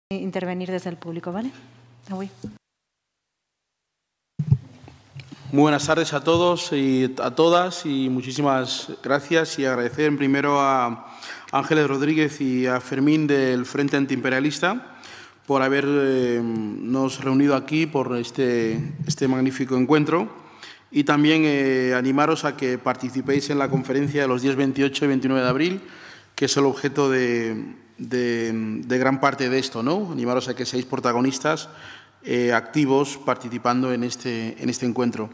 intervenir desde el público, ¿vale? Muy buenas tardes a todos y a todas y muchísimas gracias y agradecer primero a Ángeles Rodríguez y a Fermín del Frente Antiimperialista por habernos reunido aquí por este magnífico encuentro y también animaros a que participéis en la conferencia de los días 28 y 29 de abril, que es el objeto de gran parte de esto, ¿no? Animaros a que seáis protagonistas activos participando en este encuentro.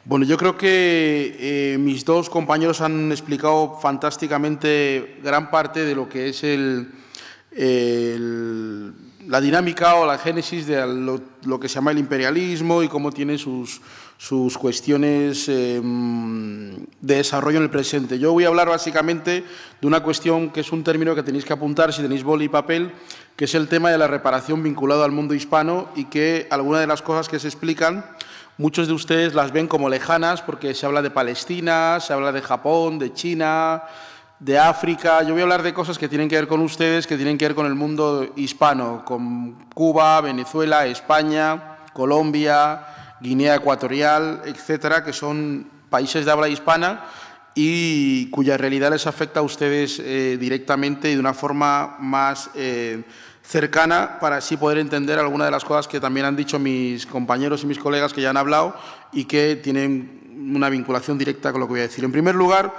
Bueno, yo creo que mis dos compañeros han explicado fantásticamente gran parte de lo que es la dinámica o la génesis de lo que se llama el imperialismo y cómo tiene sus cuestiones de desarrollo en el presente. Yo voy a hablar básicamente de una cuestión que es un término que tenéis que apuntar si tenéis boli y papel, que es el tema de la reparación vinculado al mundo hispano y que algunas de las cosas que se explican, muchos de ustedes las ven como lejanas porque se habla de Palestina, se habla de Japón, de China, de África. Yo voy a hablar de cosas que tienen que ver con ustedes, que tienen que ver con el mundo hispano, con Cuba, Venezuela, España, Colombia, Guinea Ecuatorial, etcétera, que son países de habla hispana y cuya realidad les afecta a ustedes directamente y de una forma más cercana para así poder entender algunas de las cosas que también han dicho mis compañeros y mis colegas que ya han hablado y que tienen una vinculación directa con lo que voy a decir. En primer lugar,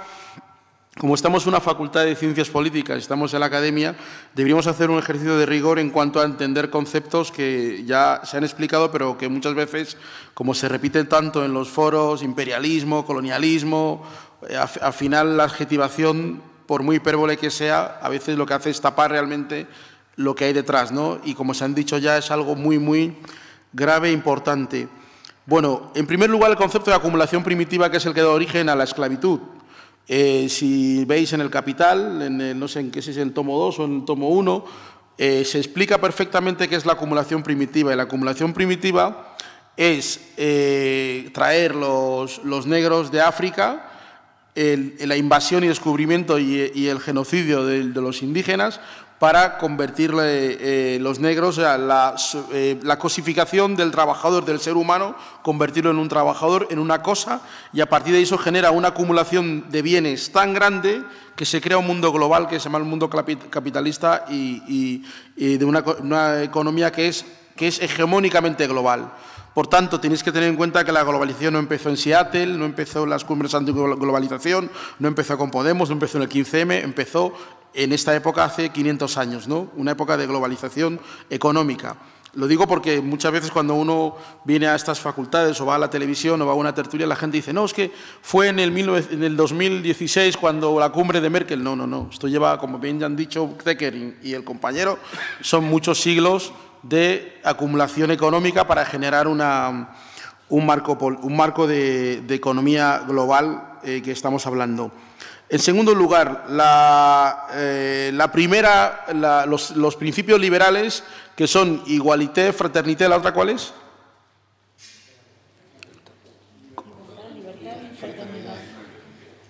como estamos en una facultad de ciencias políticas, estamos en la academia, deberíamos hacer un ejercicio de rigor en cuanto a entender conceptos que ya se han explicado, pero que muchas veces, como se repiten tanto en los foros, imperialismo, colonialismo, al final la adjetivación, por muy hipérbole que sea, a veces lo que hace es tapar realmente lo que hay detrás, ¿no? Y como se han dicho ya, es algo muy, muy grave e importante. Bueno, en primer lugar, el concepto de acumulación primitiva, que es el que da origen a la esclavitud. Si veis en el Capital, no sé en qué si es el tomo 2 o en el tomo 1, se explica perfectamente qué es la acumulación primitiva. Y la acumulación primitiva es traer los negros de África, la invasión y descubrimiento y el genocidio de los indígenas para convertirle los negros a la cosificación del trabajador, del ser humano, convertirlo en un trabajador, en una cosa, y a partir de eso genera una acumulación de bienes tan grande que se crea un mundo global que se llama el mundo capitalista y de una economía que es hegemónicamente global. Por tanto, tenéis que tener en cuenta que la globalización no empezó en Seattle, no empezó en las cumbres antiglobalización, no empezó con Podemos, no empezó en el 15M, empezó en esta época hace 500 años, ¿no? Una época de globalización económica. Lo digo porque muchas veces cuando uno viene a estas facultades o va a la televisión o va a una tertulia, la gente dice, no, es que fue en el 2016 cuando la cumbre de Merkel. No, no, no. Esto lleva, como bien ya han dicho Zecker y el compañero, son muchos siglos de acumulación económica para generar un marco de economía global que estamos hablando. En segundo lugar, los principios liberales, que son igualité, fraternité, ¿la otra cuál es?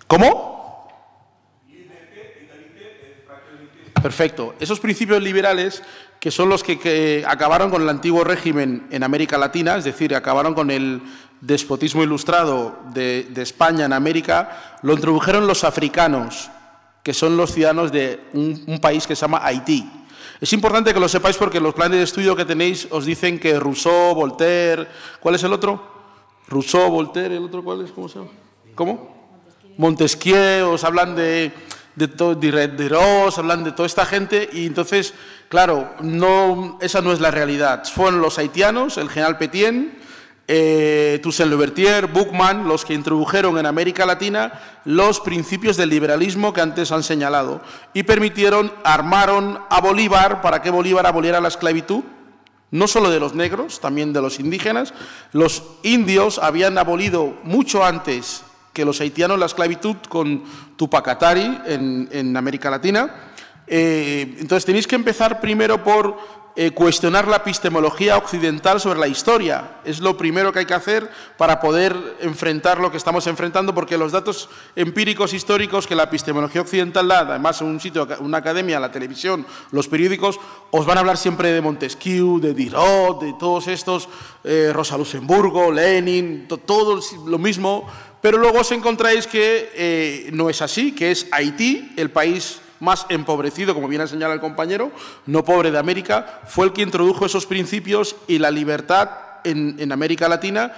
¿Cómo? Perfecto. Esos principios liberales, que son los que acabaron con el antiguo régimen en América Latina, es decir, acabaron con el despotismo ilustrado de España en América, lo introdujeron los africanos, que son los ciudadanos de un país que se llama Haití. Es importante que lo sepáis porque los planes de estudio que tenéis os dicen que Rousseau, Voltaire… ¿Cuál es el otro? Rousseau, Voltaire, ¿el otro cuál es? ¿Cómo se llama? ¿Cómo? Montesquieu, os hablan de Diderot, hablan de toda esta gente y entonces, claro, esa no es la realidad. Fueron los haitianos, el general Pétain, Toussaint Louverture, Buchmann, los que introdujeron en América Latina los principios del liberalismo que antes han señalado y armaron a Bolívar para que Bolívar aboliera la esclavitud, no solo de los negros, también de los indígenas. Los indios habían abolido mucho antes que los haitianos la esclavitud con Tupac Katari en América Latina. Entonces tenéis que empezar primero por cuestionar la epistemología occidental sobre la historia. Es lo primero que hay que hacer para poder enfrentar lo que estamos enfrentando, porque los datos empíricos históricos que la epistemología occidental da, además en un sitio, una academia, la televisión, los periódicos, os van a hablar siempre de Montesquieu, de Diderot, de todos estos, Rosa Luxemburgo, Lenin, todo lo mismo, pero luego os encontráis que no es así, que es Haití, el país más empobrecido, como bien ha señalado el compañero, no pobre de América, fue el que introdujo esos principios y la libertad en América Latina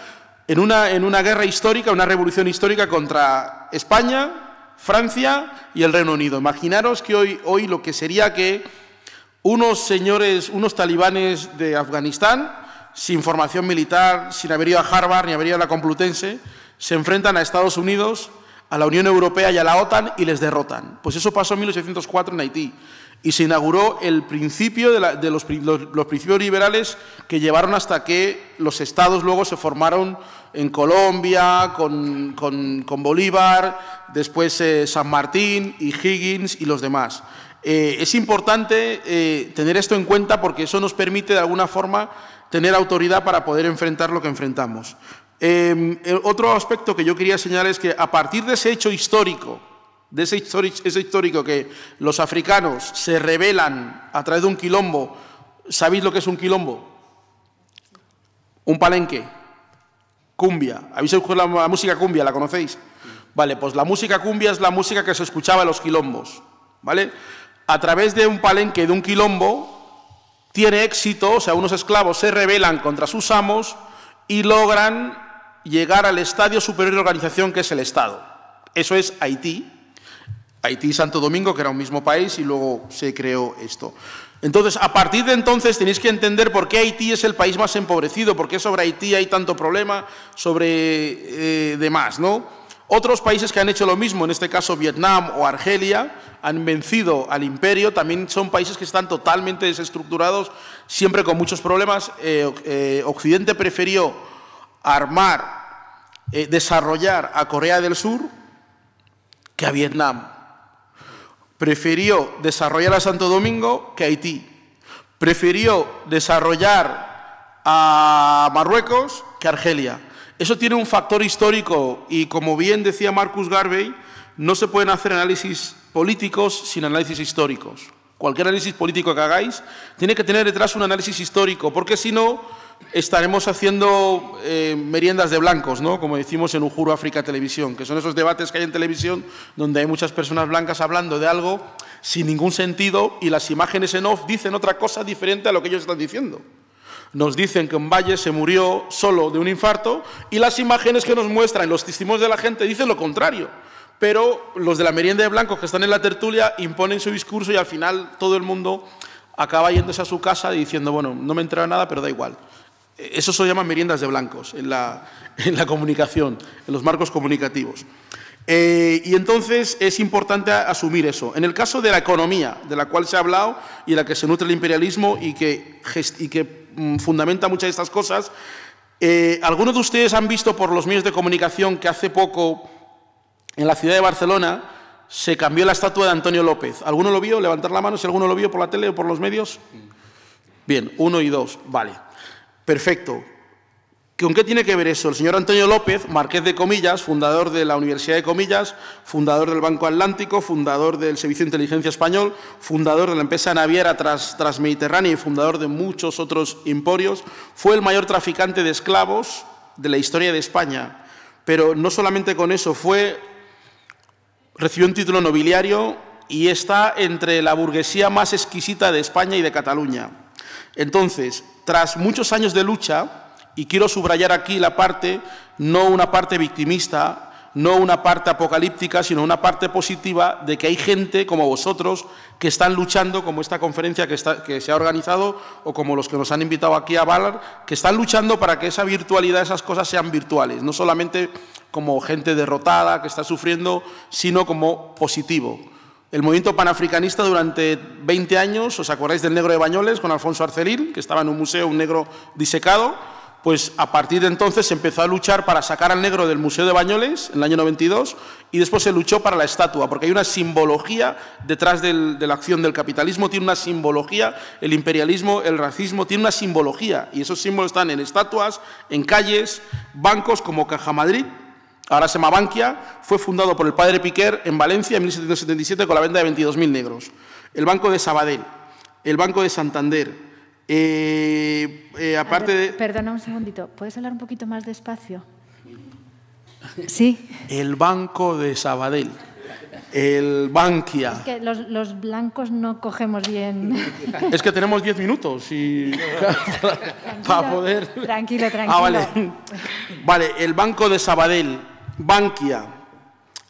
en una guerra histórica, una revolución histórica contra España, Francia y el Reino Unido. Imaginaros que hoy lo que sería que unos señores, unos talibanes de Afganistán, sin formación militar, sin haber ido a Harvard ni haber ido a la Complutense, se enfrentan a Estados Unidos, a la Unión Europea y a la OTAN y les derrotan. Pues eso pasó en 1804 en Haití y se inauguró el principio de los principios liberales que llevaron hasta que los estados luego se formaron en Colombia, con Bolívar, después San Martín y Higgins y los demás. Es importante tener esto en cuenta porque eso nos permite de alguna forma tener autoridad para poder enfrentar lo que enfrentamos. Otro aspecto que yo quería señalar es que a partir de ese hecho histórico, que los africanos se rebelan a través de un quilombo. ¿Sabéis lo que es un quilombo? Un palenque, cumbia. ¿Habéis escuchado la música cumbia? ¿La conocéis? Vale, pues la música cumbia es la música que se escuchaba en los quilombos, ¿vale? A través de un palenque, de un quilombo, tiene éxito, o sea, unos esclavos se rebelan contra sus amos y logran llegar al estadio superior de organización, que es el Estado. Eso es Haití. Haití y Santo Domingo, que era un mismo país, y luego se creó esto. Entonces, a partir de entonces tenéis que entender por qué Haití es el país más empobrecido, por qué sobre Haití hay tanto problema, sobre demás, ¿no? Otros países que han hecho lo mismo, en este caso Vietnam o Argelia, han vencido al imperio, también son países que están totalmente desestructurados, siempre con muchos problemas. Occidente prefirió armar, desarrollar a Corea del Sur que a Vietnam. Prefirió desarrollar a Santo Domingo que a Haití. Prefirió desarrollar a Marruecos que a Argelia. Eso tiene un factor histórico y, como bien decía Marcus Garvey, no se pueden hacer análisis políticos sin análisis históricos. Cualquier análisis político que hagáis tiene que tener detrás un análisis histórico, porque si no estaremos haciendo meriendas de blancos, ¿no? Como decimos en Uhuru África Televisión, que son esos debates que hay en televisión donde hay muchas personas blancas hablando de algo sin ningún sentido y las imágenes en off dicen otra cosa diferente a lo que ellos están diciendo. Nos dicen que en Valle se murió solo de un infarto y las imágenes que nos muestran los testimonios de la gente dicen lo contrario. Pero los de la merienda de blancos que están en la tertulia imponen su discurso y al final todo el mundo acaba yéndose a su casa diciendo, bueno, no me he enterado nada, pero da igual. Eso se llama meriendas de blancos en la comunicación, en los marcos comunicativos. Y entonces es importante asumir eso. En el caso de la economía, de la cual se ha hablado y de la que se nutre el imperialismo y que fundamenta muchas de estas cosas, algunos de ustedes han visto por los medios de comunicación que hace poco en la ciudad de Barcelona se cambió la estatua de Antonio López. ¿Alguno lo vio? Levantar la mano si alguno lo vio por la tele o por los medios. Bien, 1 y 2, vale. Perfecto. ¿Con qué tiene que ver eso? El señor Antonio López, marqués de Comillas, fundador de la Universidad de Comillas, fundador del Banco Atlántico, fundador del Servicio de Inteligencia Español, fundador de la empresa naviera Transmediterránea y fundador de muchos otros emporios, fue el mayor traficante de esclavos de la historia de España. Pero no solamente con eso, recibió un título nobiliario y está entre la burguesía más exquisita de España y de Cataluña. Entonces, tras muchos años de lucha, y quiero subrayar aquí la parte, no una parte victimista, no una parte apocalíptica, sino una parte positiva de que hay gente como vosotros que están luchando, como esta conferencia que se ha organizado, o como los que nos han invitado aquí a Valar, que están luchando para que esa virtualidad, esas cosas sean virtuales, no solamente como gente derrotada que está sufriendo, sino como positivo. El movimiento panafricanista durante 20 años, ¿os acordáis del negro de Bañoles con Alfonso Arcelil, que estaba en un museo, un negro disecado? Pues a partir de entonces se empezó a luchar para sacar al negro del Museo de Bañoles en el año 92 y después se luchó para la estatua, porque hay una simbología detrás de la acción del capitalismo, tiene una simbología, el imperialismo, el racismo, tiene una simbología y esos símbolos están en estatuas, en calles, bancos como Caja Madrid, ahora se llama Bankia, fue fundado por el padre Piquer en Valencia en 1777 con la venta de 22.000 negros, el Banco de Sabadell, el Banco de Santander. Aparte de... Perdona un segundito, ¿puedes hablar un poquito más despacio? Sí. El Banco de Sabadell, el Bankia. Es que los blancos no cogemos bien. Es que tenemos 10 minutos y... para poder... Tranquilo. Vale. Vale, el Banco de Sabadell, Bankia.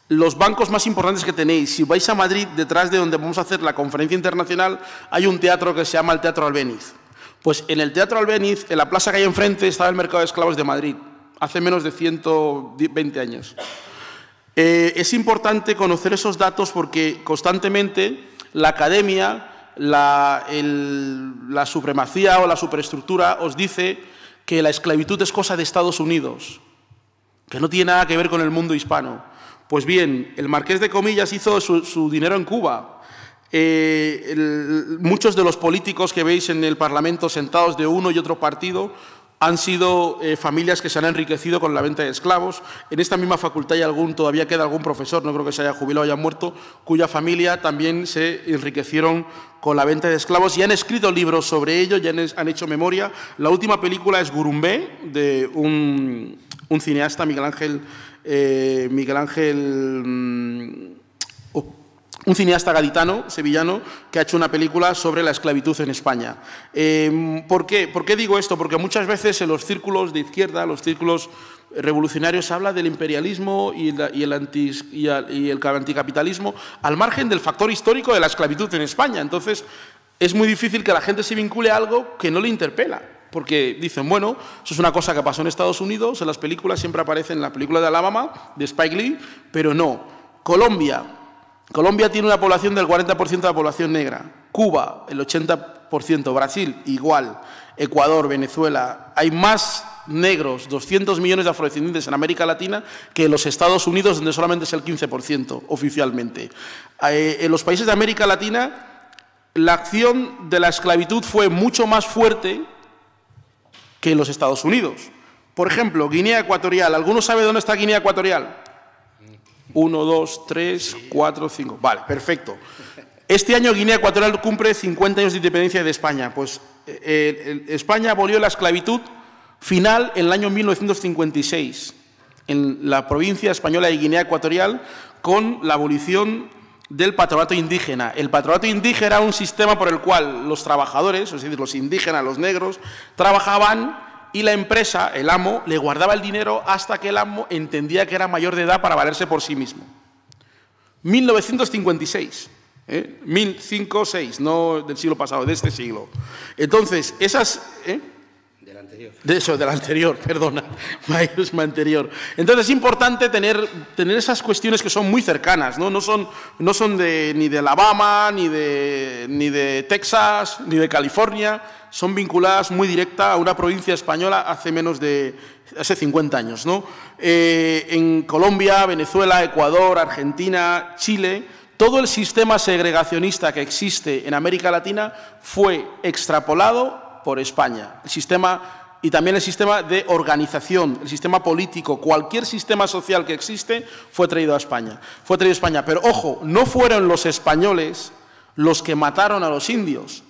Los bancos más importantes que tenéis, si vais a Madrid, detrás de donde vamos a hacer la conferencia internacional, hay un teatro que se llama el Teatro Albéniz. Pues en el Teatro Albéniz, en la plaza que hay enfrente, estaba el mercado de esclavos de Madrid, hace menos de 120 años. Es importante conocer esos datos porque constantemente la academia, la supremacía o la superestructura os dice que la esclavitud es cosa de Estados Unidos, que no tiene nada que ver con el mundo hispano. Pues bien, el Marqués de Comillas hizo su dinero en Cuba. Muchos de los políticos que veis en el Parlamento sentados de uno y otro partido han sido familias que se han enriquecido con la venta de esclavos. En esta misma facultad todavía queda algún profesor, no creo que se haya jubilado o haya muerto, cuya familia también se enriquecieron con la venta de esclavos y han escrito libros sobre ello, ya han hecho memoria. La última película es Gurumbé, de un cineasta, un cineasta gaditano, sevillano, que ha hecho una película sobre la esclavitud en España. ¿Por qué digo esto? Porque muchas veces en los círculos de izquierda, los círculos revolucionarios, se habla del imperialismo y el anticapitalismo al margen del factor histórico de la esclavitud en España. Entonces, es muy difícil que la gente se vincule a algo que no le interpela. Porque dicen, bueno, eso es una cosa que pasó en Estados Unidos, en las películas siempre aparece en la película de Alabama, de Spike Lee, pero no. Colombia tiene una población del 40% de la población negra. Cuba, el 80%. Brasil, igual. Ecuador, Venezuela. Hay más negros, 200 millones de afrodescendientes en América Latina que en los Estados Unidos, donde solamente es el 15% oficialmente. En los países de América Latina, la acción de la esclavitud fue mucho más fuerte que en los Estados Unidos. Por ejemplo, Guinea Ecuatorial. ¿Alguno sabe dónde está Guinea Ecuatorial? 1, 2, 3, 4, 5. Vale, perfecto. Este año Guinea Ecuatorial cumple 50 años de independencia de España. Pues España abolió la esclavitud final en el año 1956 en la provincia española de Guinea Ecuatorial con la abolición del patronato indígena. El patronato indígena era un sistema por el cual los trabajadores, es decir, los indígenas, los negros, trabajaban y la empresa, el amo, le guardaba el dinero hasta que el amo entendía que era mayor de edad para valerse por sí mismo. 1956, 1056, no del siglo pasado, de este siglo. Entonces, esas... Del anterior, perdona, anterior. Entonces es importante tener esas cuestiones que son muy cercanas, ¿no? No son ni de Alabama, ni de Texas, ni de California, son vinculadas muy directa a una provincia española hace 50 años, ¿no? En Colombia, Venezuela, Ecuador, Argentina, Chile, todo el sistema segregacionista que existe en América Latina fue extrapolado por España. Y también el sistema de organización, el sistema político, cualquier sistema social que existe fue traído a España. Pero, ojo, no fueron los españoles los que mataron a los indios,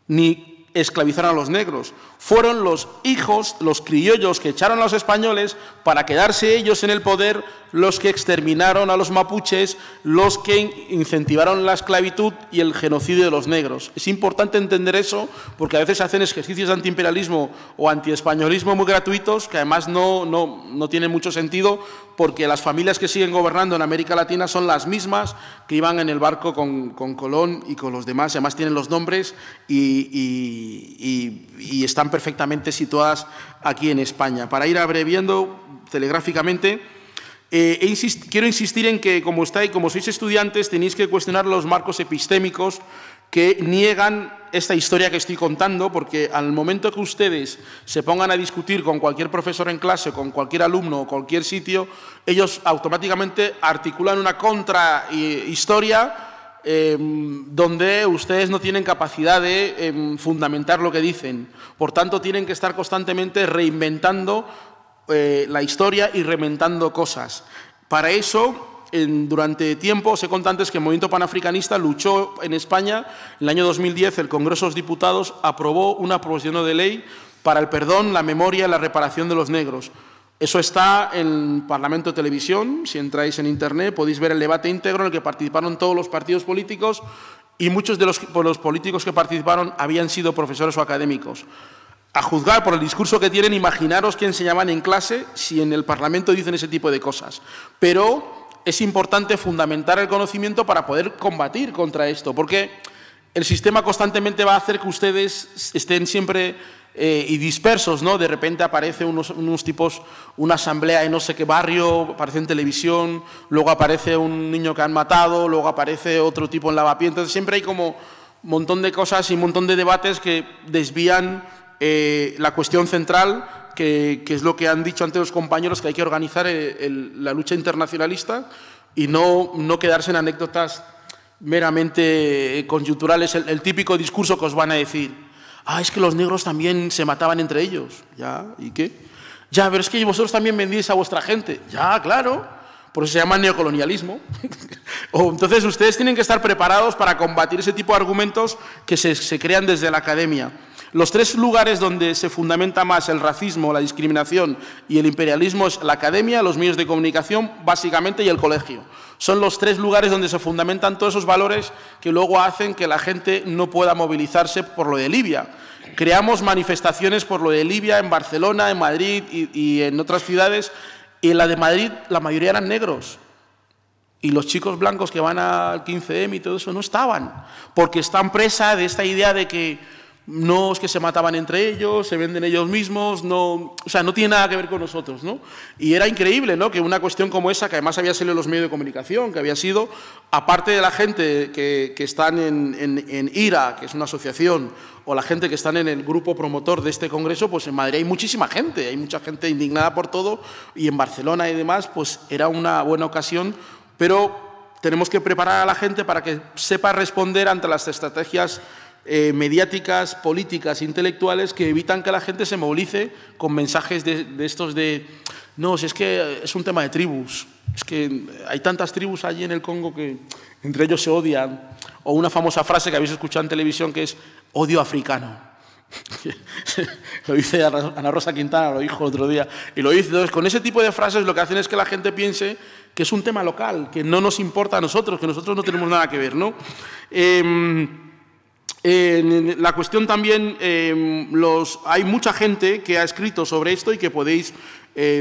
ni esclavizaron a los negros. Fueron los hijos, los criollos que echaron a los españoles para quedarse ellos en el poder, los que exterminaron a los mapuches, los que incentivaron la esclavitud y el genocidio de los negros. Es importante entender eso porque a veces hacen ejercicios de antiimperialismo o antiespañolismo muy gratuitos que además no tienen mucho sentido porque las familias que siguen gobernando en América Latina son las mismas que iban en el barco con Colón y con los demás. Además tienen los nombres y están perfectamente situadas aquí en España. Para ir abreviando telegráficamente, quiero insistir en que como sois estudiantes tenéis que cuestionar los marcos epistémicos que niegan esta historia que estoy contando, porque al momento que ustedes se pongan a discutir con cualquier profesor en clase, con cualquier alumno o cualquier sitio, ellos automáticamente articulan una contrahistoria donde ustedes no tienen capacidad de fundamentar lo que dicen. Por tanto, tienen que estar constantemente reinventando la historia y reinventando cosas. Para eso, durante tiempo, sé contantes que el movimiento panafricanista luchó en España. En el año 2010, el Congreso de los Diputados aprobó una proposición de ley para el perdón, la memoria y la reparación de los negros. Eso está en Parlamento de Televisión. Si entráis en Internet podéis ver el debate íntegro en el que participaron todos los partidos políticos y muchos de los políticos que participaron habían sido profesores o académicos. A juzgar por el discurso que tienen, imaginaros qué enseñaban en clase si en el Parlamento dicen ese tipo de cosas. Pero es importante fundamentar el conocimiento para poder combatir contra esto, porque el sistema constantemente va a hacer que ustedes estén siempre y dispersos, ¿no? De repente aparece unos tipos, una asamblea en no sé qué barrio, aparece en televisión, luego aparece un niño que han matado, luego aparece otro tipo en Lavapiés. Entonces siempre hay como un montón de cosas y un montón de debates que desvían la cuestión central, que es lo que han dicho antes los compañeros, que hay que organizar la lucha internacionalista y no quedarse en anécdotas meramente coyunturales, el típico discurso que os van a decir. Es que los negros también se mataban entre ellos. ¿Ya? ¿Y qué? Ya, pero es que vosotros también vendíais a vuestra gente. Ya, claro. Por eso se llama neocolonialismo. Entonces, ustedes tienen que estar preparados para combatir ese tipo de argumentos que se crean desde la academia. Los tres lugares donde se fundamenta más el racismo, la discriminación y el imperialismo es la academia, los medios de comunicación, básicamente, y el colegio. Son los tres lugares donde se fundamentan todos esos valores que luego hacen que la gente no pueda movilizarse por lo de Libia. Creamos manifestaciones por lo de Libia en Barcelona, en Madrid y en otras ciudades, y en la de Madrid la mayoría eran negros. Y los chicos blancos que van al 15M y todo eso no estaban, porque están presa de esta idea de que no es que se mataban entre ellos, se venden ellos mismos, no tiene nada que ver con nosotros, ¿no? Y era increíble, ¿no?, que una cuestión como esa, que además había salido en los medios de comunicación, que había sido, aparte de la gente que están en IRA, que es una asociación, o la gente que están en el grupo promotor de este congreso, pues en Madrid hay muchísima gente, hay mucha gente indignada por todo, y en Barcelona y demás, pues era una buena ocasión, pero tenemos que preparar a la gente para que sepa responder ante las estrategias mediáticas, políticas, intelectuales que evitan que la gente se movilice con mensajes de estos de no, si es que es un tema de tribus, es que hay tantas tribus allí en el Congo que entre ellos se odian, o una famosa frase que habéis escuchado en televisión que es odio africano. Lo dice Ana Rosa Quintana, lo dijo el otro día, y lo dice. Entonces, con ese tipo de frases lo que hacen es que la gente piense que es un tema local, que no nos importa a nosotros, que nosotros no tenemos nada que ver, ¿no? La cuestión también, hay mucha gente que ha escrito sobre esto y que podéis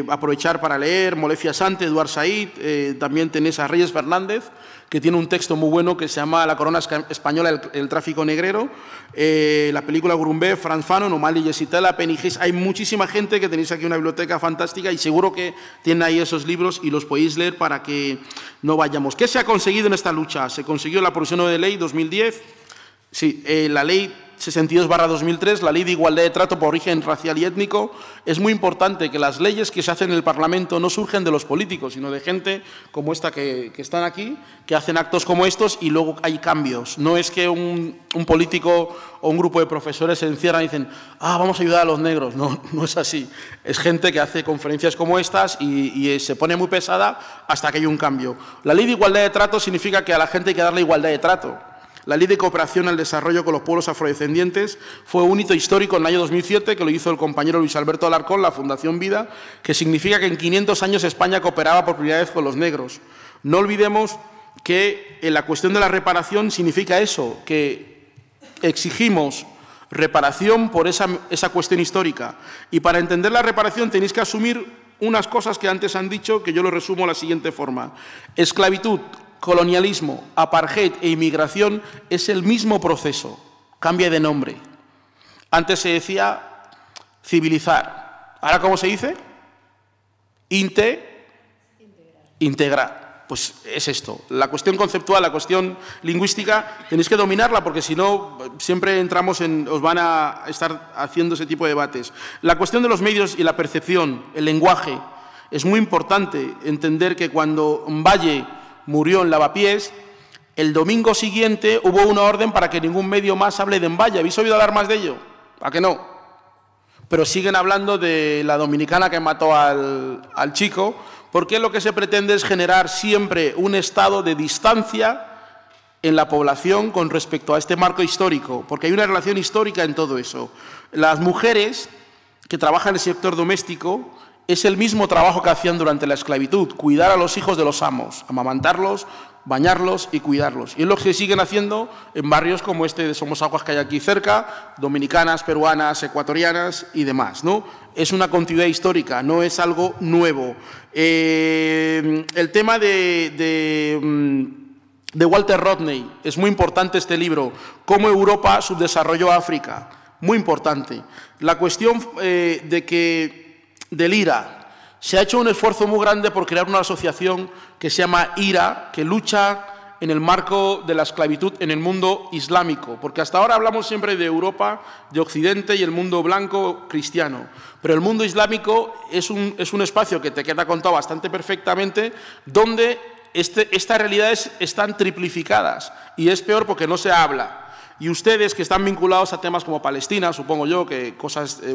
aprovechar para leer. Molefi Asante, Eduard Said, también tenéis a Reyes Fernández, que tiene un texto muy bueno que se llama La corona española, el tráfico negrero, la película Grumbé, Franz Fanon, O'Malley y Yesitela, Penny Hayes. Hay muchísima gente que tenéis aquí una biblioteca fantástica y seguro que tienen ahí esos libros y los podéis leer para que no vayamos. ¿Qué se ha conseguido en esta lucha? Se consiguió la proposición de ley 2010. Sí, la ley 62/2003, la ley de igualdad de trato por origen racial y étnico. Es muy importante que las leyes que se hacen en el Parlamento no surgen de los políticos, sino de gente como esta que están aquí, que hacen actos como estos y luego hay cambios. No es que un político o un grupo de profesores se encierran y dicen vamos a ayudar a los negros. No, no es así. Es gente que hace conferencias como estas y se pone muy pesada hasta que hay un cambio. La ley de igualdad de trato significa que a la gente hay que darle igualdad de trato. La Ley de Cooperación al Desarrollo con los Pueblos Afrodescendientes fue un hito histórico en el año 2007, que lo hizo el compañero Luis Alberto Alarcón, la Fundación Vida, que significa que en 500 años España cooperaba por primera vez con los negros. No olvidemos que la cuestión de la reparación significa eso, que exigimos reparación por esa cuestión histórica. Y para entender la reparación tenéis que asumir unas cosas que antes han dicho, que yo lo resumo de la siguiente forma. Esclavitud, colonialismo, apartheid e inmigración es el mismo proceso, cambia de nombre. Antes se decía civilizar. ¿Ahora cómo se dice? Integrar. Pues es esto. La cuestión conceptual, la cuestión lingüística, tenéis que dominarla porque si no, siempre entramos en... os van a estar haciendo ese tipo de debates. La cuestión de los medios y la percepción, el lenguaje. Es muy importante entender que cuando Valle murió en Lavapiés, el domingo siguiente hubo una orden para que ningún medio más hable de Valle. ¿Habéis oído hablar más de ello? ¿A que no? Pero siguen hablando de la dominicana que mató al chico, porque lo que se pretende es generar siempre un estado de distancia en la población con respecto a este marco histórico, porque hay una relación histórica en todo eso. Las mujeres que trabajan en el sector doméstico es el mismo trabajo que hacían durante la esclavitud, cuidar a los hijos de los amos, amamantarlos, bañarlos y cuidarlos. Y es lo que siguen haciendo en barrios como este de Somosaguas que hay aquí cerca, dominicanas, peruanas, ecuatorianas y demás, ¿no? Es una continuidad histórica, no es algo nuevo. El tema de Walter Rodney, es muy importante este libro, cómo Europa subdesarrolló África, muy importante. La cuestión del IRA. Se ha hecho un esfuerzo muy grande por crear una asociación que se llama IRA, que lucha en el marco de la esclavitud en el mundo islámico, porque hasta ahora hablamos siempre de Europa, de Occidente y el mundo blanco cristiano, pero el mundo islámico es un espacio que te queda contado bastante perfectamente, donde estas realidades están triplificadas y es peor porque no se habla. Y ustedes que están vinculados a temas como Palestina, supongo yo, que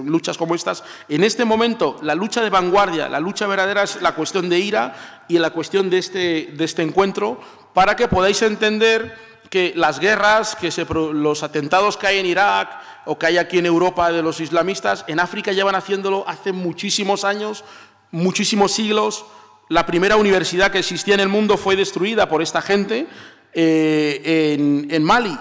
luchas como estas, en este momento la lucha de vanguardia, la lucha verdadera es la cuestión de IRA y la cuestión de este encuentro, para que podáis entender que las guerras, los atentados que hay en Irak o que hay aquí en Europa de los islamistas, en África llevan haciéndolo hace muchísimos años, muchísimos siglos. La primera universidad que existía en el mundo fue destruida por esta gente en Mali,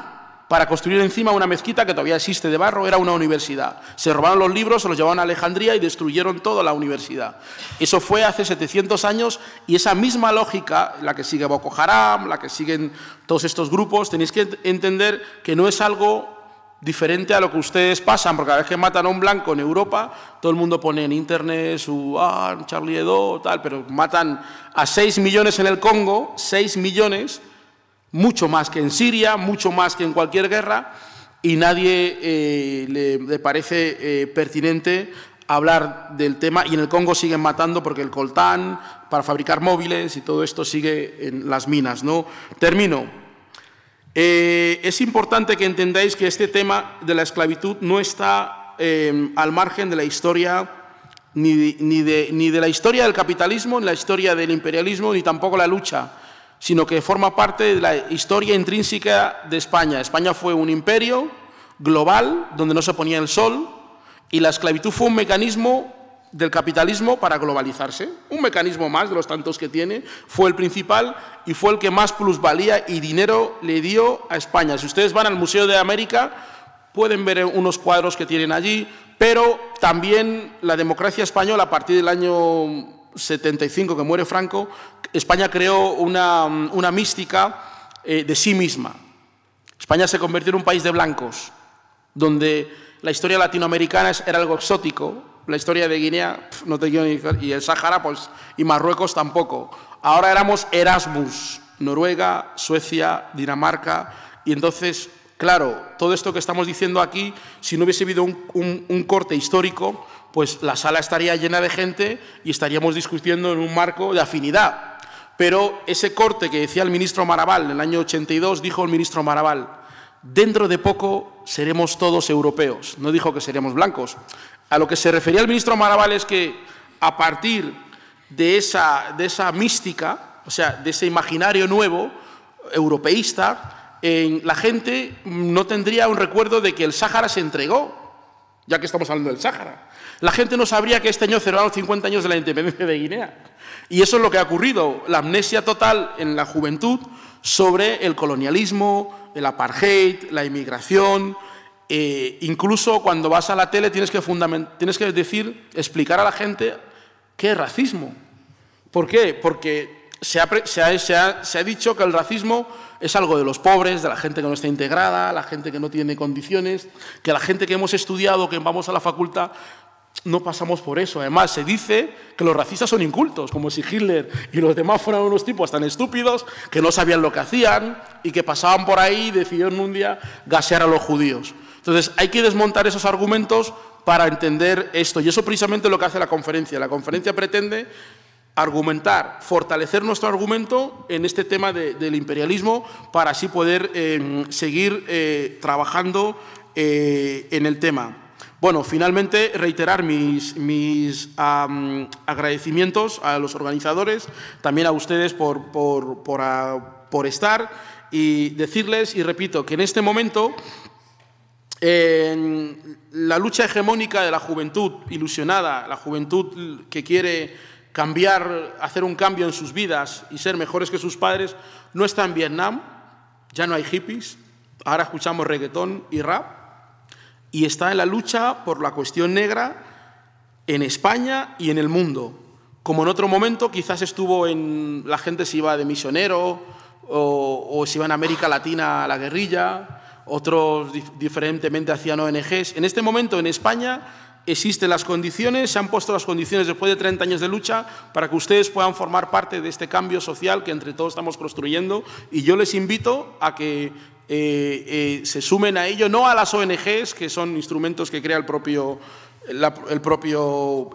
para construir encima una mezquita que todavía existe de barro, era una universidad. Se robaron los libros, se los llevaron a Alejandría y destruyeron toda la universidad. Eso fue hace 700 años y esa misma lógica, la que sigue Boko Haram, la que siguen todos estos grupos, tenéis que entender que no es algo diferente a lo que ustedes pasan, porque cada vez que matan a un blanco en Europa, todo el mundo pone en internet Charlie Hebdo, tal, pero matan a 6 millones en el Congo, 6 millones, mucho más que en Siria, mucho más que en cualquier guerra, y nadie le parece pertinente hablar del tema. Y en el Congo siguen matando porque el coltán, para fabricar móviles y todo esto sigue en las minas, ¿no? Termino. Es importante que entendáis que este tema de la esclavitud no está al margen de la historia, ni de la historia del capitalismo, ni la historia del imperialismo, ni tampoco la lucha, sino que forma parte de la historia intrínseca de España. España fue un imperio global donde no se ponía el sol y la esclavitud fue un mecanismo del capitalismo para globalizarse. Un mecanismo más de los tantos que tiene, fue el principal y fue el que más plusvalía y dinero le dio a España. Si ustedes van al Museo de América, pueden ver unos cuadros que tienen allí, pero también la democracia española, a partir del año 75, que muere Franco, España creó una mística de sí misma. España se convirtió en un país de blancos, donde la historia latinoamericana era algo exótico, la historia de Guinea, no te quiero ni decir, y el Sáhara, pues, y Marruecos tampoco. Ahora éramos Erasmus, Noruega, Suecia, Dinamarca, y entonces, claro, todo esto que estamos diciendo aquí, si no hubiese habido un corte histórico, pues la sala estaría llena de gente y estaríamos discutiendo en un marco de afinidad. Pero ese corte que decía el ministro Marabal en el año 82, dijo el ministro Marabal, dentro de poco seremos todos europeos. No dijo que seremos blancos. A lo que se refería el ministro Marabal es que a partir de esa mística, o sea, de ese imaginario nuevo, europeísta, la gente no tendría un recuerdo de que el Sáhara se entregó, ya que estamos hablando del Sáhara. La gente no sabría que este año celebraron 50 años de la independencia de Guinea. Y eso es lo que ha ocurrido, la amnesia total en la juventud sobre el colonialismo, el apartheid, la inmigración. Incluso cuando vas a la tele tienes que explicar a la gente qué es racismo. ¿Por qué? Porque se ha dicho que el racismo es algo de los pobres, de la gente que no está integrada, la gente que no tiene condiciones, que la gente que hemos estudiado, que vamos a la facultad, no pasamos por eso. Además, se dice que los racistas son incultos, como si Hitler y los demás fueran unos tipos tan estúpidos que no sabían lo que hacían y que pasaban por ahí y decidieron un día gasear a los judíos. Entonces, hay que desmontar esos argumentos para entender esto. Y eso precisamente es lo que hace la conferencia. La conferencia pretende argumentar, fortalecer nuestro argumento en este tema del imperialismo para así poder seguir trabajando en el tema. Bueno, finalmente reiterar mis agradecimientos a los organizadores, también a ustedes por estar y decirles, y repito, que en este momento la lucha hegemónica de la juventud ilusionada, la juventud que quiere cambiar, hacer un cambio en sus vidas y ser mejores que sus padres, no está en Vietnam, ya no hay hippies, ahora escuchamos reggaetón y rap, y está en la lucha por la cuestión negra en España y en el mundo. Como en otro momento quizás la gente se iba de misionero o se iba en América Latina a la guerrilla, otros diferentemente hacían ONGs. En este momento en España existen las condiciones, se han puesto las condiciones después de 30 años de lucha para que ustedes puedan formar parte de este cambio social que entre todos estamos construyendo, y yo les invito a que se sumen a ello, no a las ONGs, que son instrumentos que crea el propio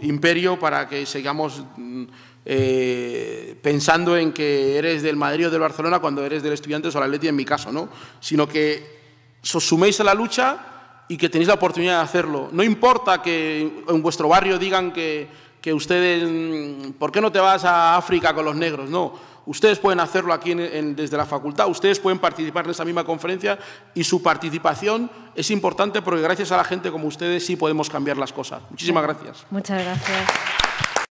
imperio para que sigamos pensando en que eres del Madrid o del Barcelona cuando eres del Estudiantes o del Atleti, en mi caso, ¿no? Sino que os suméis a la lucha y que tenéis la oportunidad de hacerlo. No importa que en vuestro barrio digan que ustedes, ¿por qué no te vas a África con los negros? No. Ustedes pueden hacerlo aquí desde la facultad, ustedes pueden participar en esa misma conferencia y su participación es importante porque gracias a la gente como ustedes sí podemos cambiar las cosas. Muchísimas gracias. Muchas gracias.